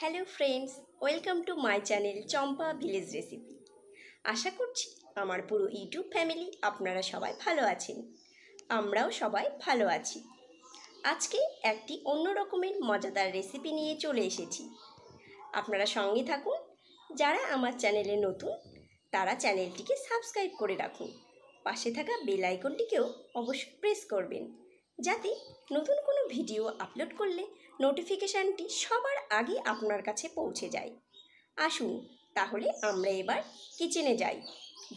Hello friends, welcome to my channel Champa village recipe. আশা করছি আমার পুরো ইউটিউব ফ্যামিলি আপনারা সবাই ভালো আছেন। আমরাও সবাই ভালো আছি। আজকে একটি অন্য রকমের মজাদার রেসিপি নিয়ে চলে এসেছি। আপনারা সঙ্গে থাকুন। যারা আমার চ্যানেলে নতুন তারা চ্যানেলটিকে সাবস্ক্রাইব করে রাখুন। পাশে থাকা বেল আইকনটিকেও অবশ্যই প্রেস করবেন, যাতে নতুন কোনো ভিডিও আপলোড করলে নোটিফিকেশানটি সবার আগে আপনার কাছে পৌঁছে যায়। আসুন তাহলে আমরা এবার কিচেনে যাই,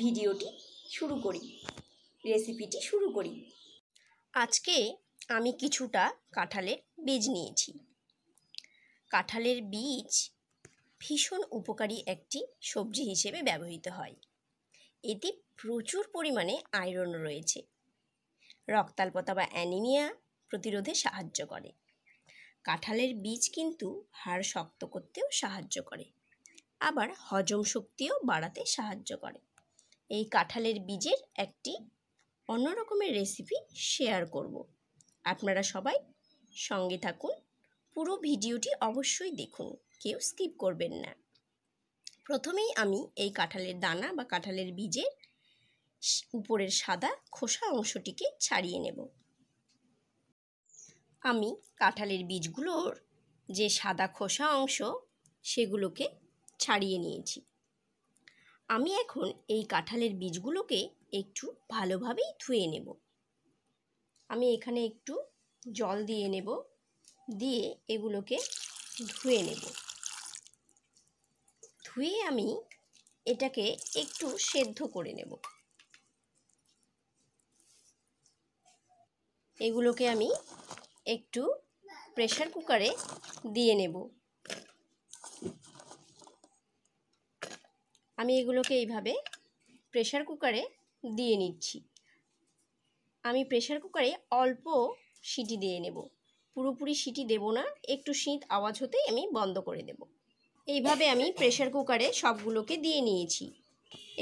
ভিডিওটি শুরু করি, রেসিপিটি শুরু করি। আজকে আমি কিছুটা কাঁঠালের বীজ নিয়েছি। কাঁঠালের বীজ ভীষণ উপকারী একটি সবজি হিসেবে ব্যবহৃত হয়। এতে প্রচুর পরিমাণে আয়রন রয়েছে। রক্তাল্পতা বা অ্যানিমিয়া প্রতিরোধে সাহায্য করে। কাঁঠালের বীজ কিন্তু হাড় শক্ত করতেও সাহায্য করে, আবার হজম শক্তিও বাড়াতে সাহায্য করে। এই কাঁঠালের বীজের একটি অন্য রকমের রেসিপি শেয়ার করব। আপনারা সবাই সঙ্গে থাকুন, পুরো ভিডিওটি অবশ্যই দেখুন, কেউ স্কিপ করবেন না। প্রথমেই আমি এই কাঁঠালের দানা বা কাঁঠালের বীজের উপরের সাদা খোসা অংশটিকে ছাড়িয়ে নেব। আমি কাঁঠালের বীজগুলোর যে সাদা খোসা অংশ সেগুলোকে ছাড়িয়ে নিয়েছি। আমি এখন এই কাঁঠালের বীজগুলোকে একটু ভালোভাবেই ধুয়ে নেব। আমি এখানে একটু জল দিয়ে নেব, দিয়ে এগুলোকে ধুয়ে নেব। ধুয়ে আমি এটাকে একটু সেদ্ধ করে নেব। এগুলোকে আমি একটু প্রেসার কুকারে দিয়ে নেব। আমি এগুলোকে এইভাবে প্রেসার কুকারে দিয়ে নিচ্ছি। আমি প্রেসার কুকারে অল্প সিটি দিয়ে নেব, পুরোপুরি সিটি দেব না, একটু শীত আওয়াজ হতেই আমি বন্ধ করে দেব। এইভাবে আমি প্রেসার কুকারে সবগুলোকে দিয়ে নিয়েছি।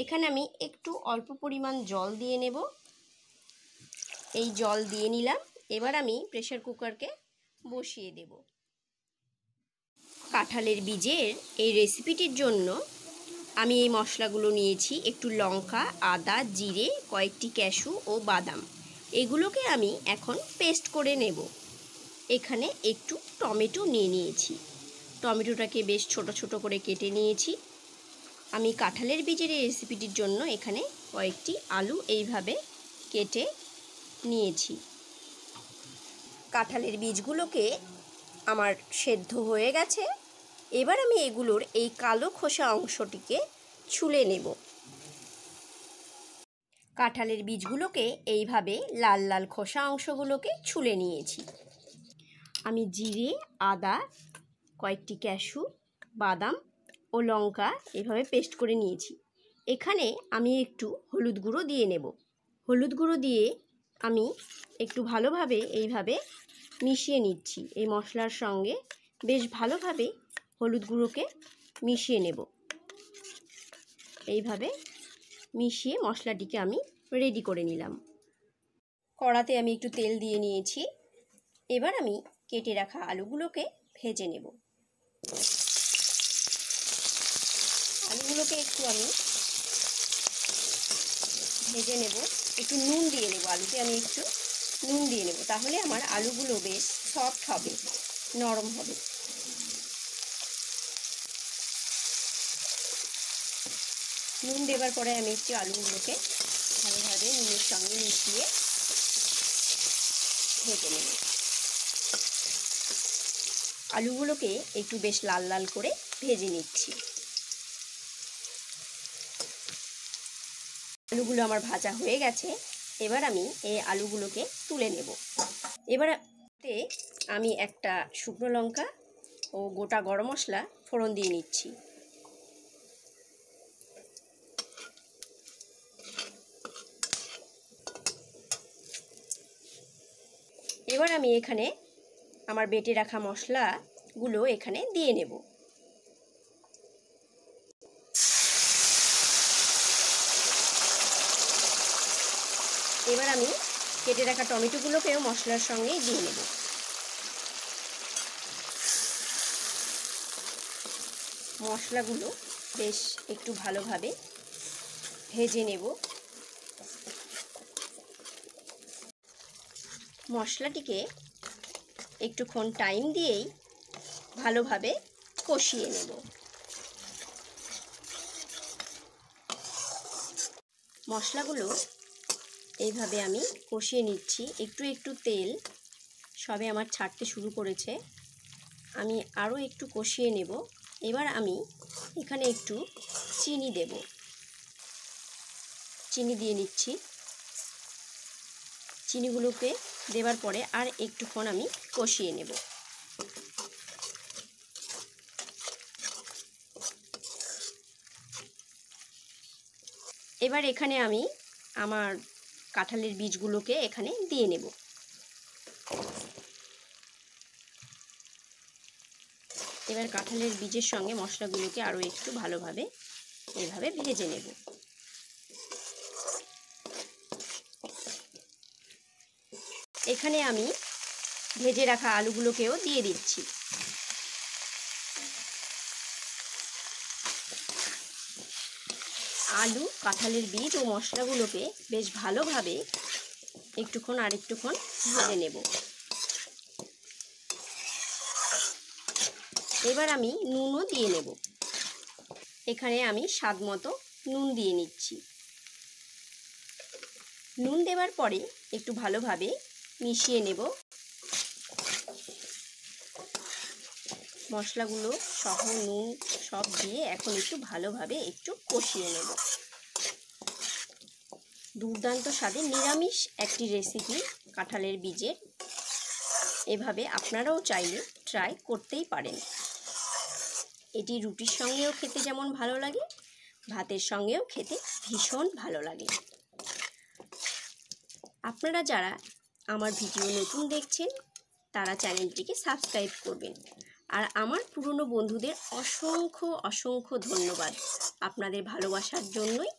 এখানে আমি একটু অল্প পরিমাণ জল দিয়ে নেব। এই জল দিয়ে নিলাম। এবার আমি প্রেসার কুকারকে বসিয়ে দেব। কাঁঠালের বীজের এই রেসিপিটির জন্য আমি এই মশলাগুলো নিয়েছি। একটু লঙ্কা, আদা, জিরে, কয়েকটি ক্যাশু ও বাদাম। এগুলোকে আমি এখন পেস্ট করে নেব। এখানে একটু টমেটো নিয়ে নিয়েছি। টমেটোটাকে বেশ ছোট ছোট করে কেটে নিয়েছি। আমি কাঁঠালের বীজের এই রেসিপিটির জন্য এখানে কয়েকটি আলু এইভাবে কেটে নিয়েছি। কাঁঠালের বীজগুলোকে আমার সেদ্ধ হয়ে গেছে। এবার আমি এগুলোর এই কালো খোসা অংশটিকে ছুলে নেব। কাঁঠালের বীজগুলোকে এইভাবে লাল লাল খোসা অংশগুলোকে ছুলে নিয়েছি। আমি জিরে, আদা, কয়েকটি ক্যাশু, বাদাম ও লঙ্কা এইভাবে পেস্ট করে নিয়েছি। এখানে আমি একটু হলুদ গুঁড়ো দিয়ে নেব। হলুদ গুঁড়ো দিয়ে আমি একটু ভালোভাবে এইভাবে মিশিয়ে নিচ্ছি। এই মশলার সঙ্গে বেশ ভালোভাবে হলুদ গুঁড়োকে মিশিয়ে নেব। এইভাবে মিশিয়ে মশলাটিকে আমি রেডি করে নিলাম। কড়াতে আমি একটু তেল দিয়ে নিয়েছি। এবার আমি কেটে রাখা আলুগুলোকে ভেজে নেব। আলুগুলোকে একটু আমি ভেজে নেব। একটু নুন দিয়ে নেব, আলুতে আমি একটু নুন দিয়ে নেব, তাহলে আমার আলুগুলো বেশ সফট হবে, নরম হবে। নুন দেবার পরে আমি একটু আলুগুলোকে ভালোভাবে নুনের সঙ্গে মিশিয়ে ভেজে নেব। আলুগুলোকে একটু বেশ লাল লাল করে ভেজে নিচ্ছি। আলুগুলো আমার ভাজা হয়ে গেছে। এবার আমি এই আলুগুলোকে তুলে নেব। এবারে আমি একটা শুকনো লঙ্কা ও গোটা গরম মশলা ফোড়ন দিয়ে নিচ্ছি। এবার আমি এখানে আমার বেটে রাখা মশলাগুলো এখানে দিয়ে নেব। এবার আমি কেটে রাখা টমেটোগুলোকেও মশলার সঙ্গেই দিয়ে নেব। মশলাগুলো বেশ একটু ভালোভাবে ভেজে নেব। মশলাটিকে একটুক্ষণ টাইম দিয়েই ভালোভাবে কষিয়ে নেব। মশলাগুলো এইভাবে আমি কষিয়ে নিচ্ছি। একটু একটু তেল সবে আমার ছাড়তে শুরু করেছে, আমি আরও একটু কষিয়ে নেব। এবার আমি এখানে একটু চিনি দেব। চিনি দিয়ে নিচ্ছি। চিনিগুলোকে দেওয়ার পরে আর একটুক্ষণ আমি কষিয়ে নেব। এবার এখানে আমি আমার কাঁঠালের বীজগুলোকে এখানে দিয়ে নেব। এবার কাঁঠালের বীজের সঙ্গে মশলাগুলোকে আরও একটু ভালোভাবে এইভাবে ভেজে নেব। এখানে আমি ভেজে রাখা আলুগুলোকেও দিয়ে দিচ্ছি। আলু, কাঁঠালের বীজ ও মশলাগুলোকে বেশ ভালোভাবে একটুক্ষণ ভেজে নেব। এবার আমি নুনও দিয়ে নেব। এখানে আমি স্বাদ মতো নুন দিয়ে নিচ্ছি। নুন দেওয়ার পরে একটু ভালোভাবে মিশিয়ে নেব। মশলাগুলো সহ নুন সব দিয়ে এখন একটু ভালোভাবে একটু কষিয়ে নেব। দুর্দান্ত স্বাদের নিরামিষ একটি রেসিপি কাঁঠালের বীজের। এভাবে আপনারাও চাইলে ট্রাই করতেই পারেন। এটি রুটির সঙ্গেও খেতে যেমন ভালো লাগে, ভাতের সঙ্গেও খেতে ভীষণ ভালো লাগে। আপনারা যারা আমার ভিডিও নতুন দেখছেন তারা চ্যানেলটিকে সাবস্ক্রাইব করবেন। আর আমার পুরনো বন্ধুদের অসংখ্য অসংখ্য ধন্যবাদ। আপনাদের ভালোবাসার জন্যই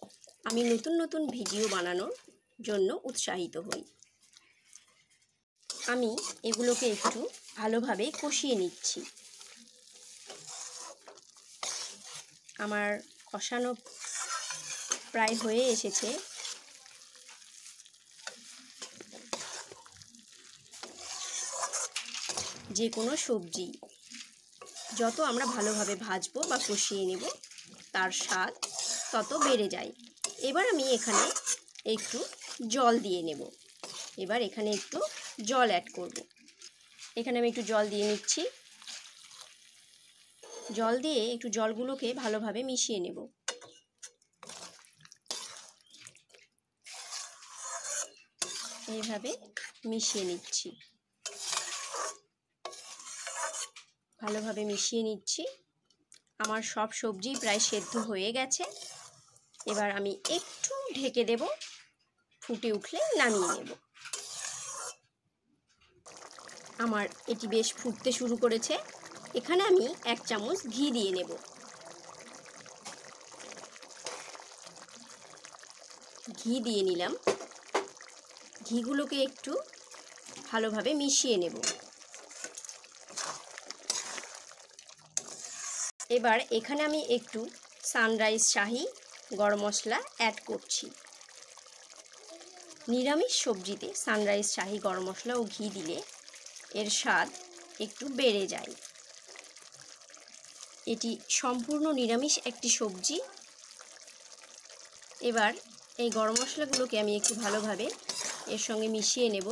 আমি নতুন নতুন ভিডিও বানানোর জন্য উৎসাহিত হই। আমি এগুলোকে একটু ভালোভাবে কষিয়ে নিচ্ছি। আমার কষানো প্রায় হয়ে এসেছে। যে কোনো সবজি যত আমরা ভালোভাবে ভাজবো বা কষিয়ে নেব তার স্বাদ তত বেড়ে যায়। এবার আমি এখানে একটু জল দিয়ে নেব। এবার এখানে একটু জল অ্যাড করব। এখানে আমি একটু জল দিয়ে নিচ্ছি। জল দিয়ে একটু জলগুলোকে ভালোভাবে মিশিয়ে নেব। এইভাবে মিশিয়ে নিচ্ছি। ভালোভাবে মিশিয়ে নিচ্ছি। আমার সব সবজি প্রায় সেদ্ধ হয়ে গেছে। এবার আমি একটু ঢেকে দেব, ফুটে উঠলে নামিয়ে নেব। আমার এটি বেশ ফুটতে শুরু করেছে। এখানে আমি 1 চামচ ঘি দিয়ে নেব। ঘি দিয়ে নিলাম। ঘিগুলোকে একটু ভালোভাবে মিশিয়ে নেব। এবার এখানে আমি একটু সানরাইজ শাহি গরম মশলা অ্যাড করছি। নিরামিষ সবজিতে সানরাইজ শাহি গরম মশলা ও ঘি দিলে এর স্বাদ একটু বেড়ে যায়। এটি সম্পূর্ণ নিরামিষ একটি সবজি। এবার এই গরম মশলাগুলোকে আমি একটু ভালোভাবে এর সঙ্গে মিশিয়ে নেব।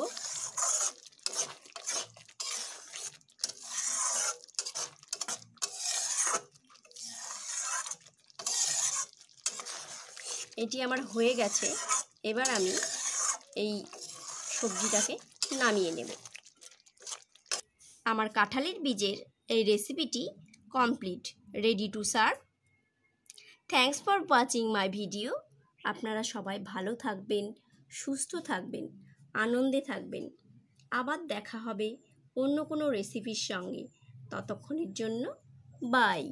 এটি আমার হয়ে গেছে। এবার আমি এই সবজিটাকে নামিয়ে নেব। আমার কাঁঠালের বীজের এই রেসিপিটি complete, ready to serve. Thanks for watching my video. আপনারা সবাই ভালো থাকবেন, সুস্থ থাকবেন, আনন্দে থাকবেন। আবার দেখা হবে অন্য কোনো রেসিপির সঙ্গে। ততক্ষণের জন্য বাই।